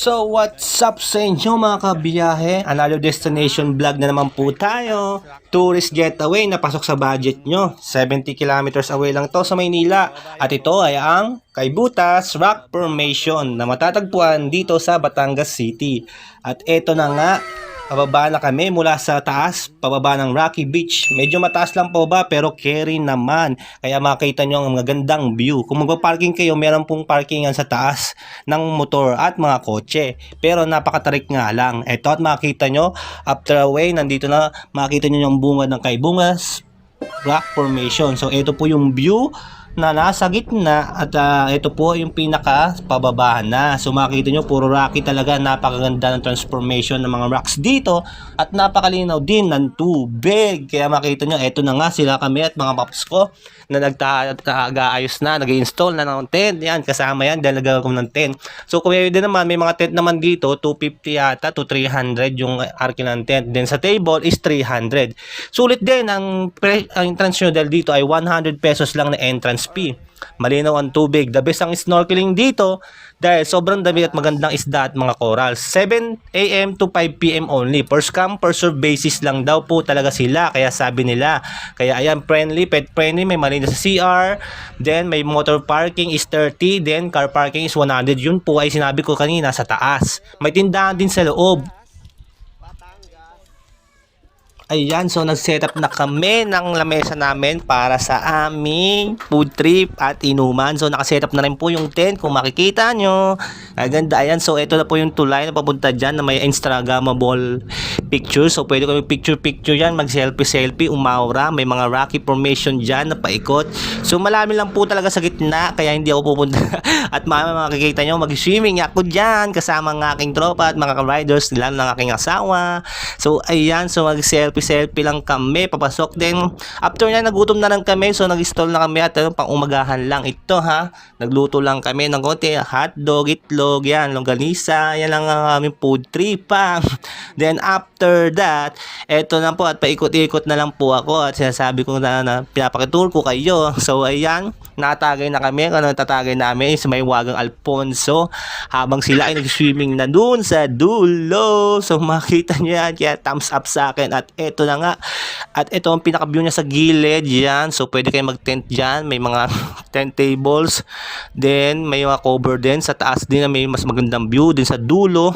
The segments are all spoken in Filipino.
So what's up sa inyo mga kabiyahe? Another destination vlog na naman po tayo. Tourist getaway na pasok sa budget nyo. 70 kilometers away lang to sa Maynila. At ito ay ang Kaybutas Rock Formation na matatagpuan dito sa Batangas City. At ito na nga, pababa na kami mula sa taas, pababa ng Rocky Beach. Medyo mataas lang po ba pero carry naman. Kaya makita nyo ang magandang view. Kung magpa-parking kayo, meron pong parkingan sa taas ng motor at mga kotse. Pero napakatarik nga lang. Ito at makita nyo, after a way, nandito na makita nyo yung bunga ng Kaybutas Rock Formation. So ito po yung view na nasa gitna at ito po yung pinaka pababa na. So makikita nyo puro rocky talaga, napakaganda ng transformation ng mga rocks dito at napakalinaw din ng tubig. Kaya makikita nyo, ito na nga sila kami at mga paps ko na nag-aayos na, nag-install na ng tent. Yan, kasama yan dahil nagagawa ng tent. So kung din naman, may mga tent naman dito, 250 yata to 300 yung arkin ng tent. Then sa table is 300. Sulit din, ang entrance nyo dahil dito ay 100 pesos lang na entrance fee. Malinaw ang tubig. The best ang snorkeling dito dahil sobrang dami at magandang isda at mga corals. 7 AM to 5 PM only. Per scam, per serve basis lang daw po talaga sila. Kaya sabi nila. Kaya ayan, friendly, pet friendly. May malinis sa CR. Then may motor parking is 30. Then car parking is 100. Yun po ay sinabi ko kanina sa taas. May tindahan din sa loob. Ayan, so nag-setup na kami ng lamesa namin para sa aming food trip at inuman. So naka-setup na rin po yung tent kung makikita nyo. Ganda, ayan. So ito na po yung tulay na papunta dyan na may Instagrammable picture. So pwede kami picture-picture yan, mag-selfie-selfie, umaura. May mga rocky formation dyan na paikot. So malami lang po talaga sa gitna, kaya hindi ako pupunta. At makikita nyo, mag-swimming ako dyan kasama ng aking tropa at mga riders nila ng aking asawa. So ayan, so mag-selfie lang kami, papasok din. After na nagutom na lang kami, so nag-stall na kami at pang umagahan lang ito ha. Nagluto lang kami ng konti, hotdog, itlog, yan, longganisa, yan lang ang aming food trip pa. Then after that, eto na po at paikot-ikot na lang po ako at sinasabi ko na pinapakitour ko kayo. So ayan, natagay na kami, ano tatagay namin sa may Wagang Alfonso habang sila ay nag-swimming na dun sa dulo. So makita nyo yan, kaya thumbs up sa akin. At eto na nga, at ito ang pinaka-view niya sa gilid yan. So pwede kayo mag-tent dyan, may mga tent tables, then may mga cover din sa taas din na may mas magandang view din sa dulo.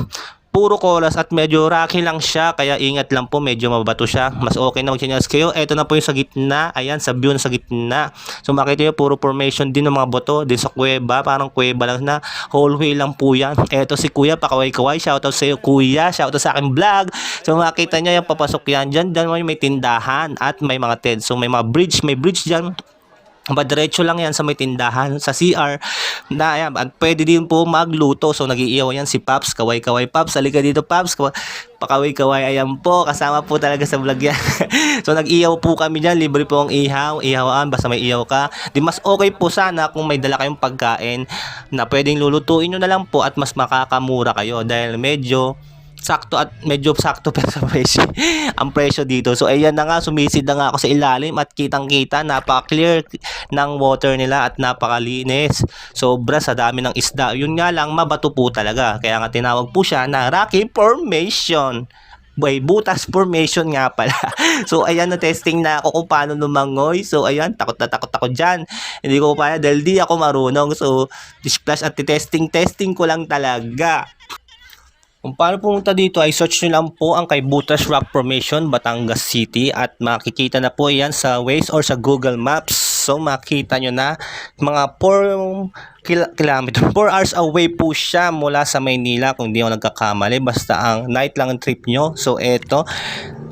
Puro coras at medyo rocky lang siya, kaya ingat lang po, medyo mabato siya. Mas okay na mag-chinelas kayo. Ito na po yung sa gitna, ayan, sa view na sa gitna. So makita nyo, puro formation din ng mga bato, din sa kuweba, parang kuweba lang na, hallway lang po yan. Ito si Kuya, pakaway-kaway, shoutout sa iyo Kuya, shoutout sa aking vlog. So makita nyo, yung papasok yan dyan, dyan may tindahan at may mga tent. So may mga bridge, may bridge dyan. Diretso lang yan sa may tindahan, sa CR na yan, at pwede din po magluto. So nag-iiyaw yan si Paps, kaway-kaway Paps, halika dito Paps, pakaway-kaway, ayan po, kasama po talaga sa vlog yan. So nag-iyaw po kami dyan, libre po ang ihawan, basta may iyaw ka. Di mas okay po sana kung may dala kayong pagkain na pwedeng lulutuin nyo na lang po at mas makakamura kayo dahil medyo sakto at medyo sakto pero sa presyo ang presyo dito. So ayan na nga, sumisid na nga ako sa ilalim at kitang-kita, napaka-clear ng water nila at napakalinis. Sobra sa dami ng isda. Yun nga lang, mabato po talaga. Kaya nga tinawag po siya na Rocky Formation. Butas Formation nga pala. So ayan, na testing na ako kung paano lumangoy. So ayan, takot na takot ako dyan. Hindi ko pa dahil di ako marunong. So splash at testing ko lang talaga. Kung paano pumunta dito ay search nyo lang po ang Kaybutas Rock Formation, Batangas City at makikita na po yan sa Waze or sa Google Maps. So makita nyo na mga 4 hours away po siya mula sa Maynila kung di ako nagkakamali. Basta ang night lang ang trip nyo. So eto,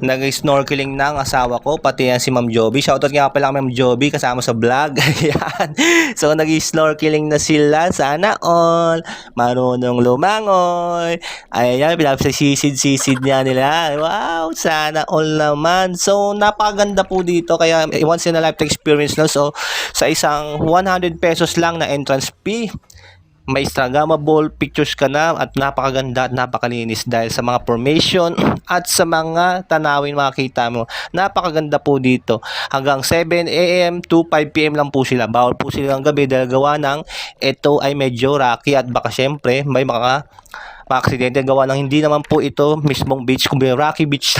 nag-snorkeling na ang asawa ko, pati yan si Ma'am Joby. Shoutout nga pala kay Ma'am Joby, kasama sa vlog. Ayan. So nag-snorkeling na sila. Sana all marunong lumangoy. Ayan, pinapasisid-sisid niya nila. Wow, sana all naman. So napakaganda po dito. Kaya once in a lifetime experience na. So sa isang 100 pesos lang na entrance fee, may Instagrammable pictures ka na at napakaganda at napakalinis dahil sa mga formation at sa mga tanawin makikita mo. Napakaganda po dito. Hanggang 7 AM to 5 PM lang po sila. Bawal po sila ng gabi dahil gawa ng ito ay medyo rocky at baka syempre may mga maaksidente gawa ng hindi naman po ito mismong beach, kung Rocky Beach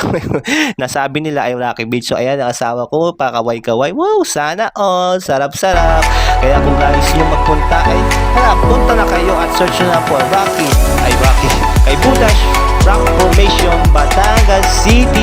nasabi nila ay Rocky Beach. So ayan, ang asawa ko pakaway-kaway, wow, sana all, sarap-sarap. Kaya kung guys nyo magpunta ay punta na kayo at search nyo na po Rocky kay Budash Rock Formation, Batangas City.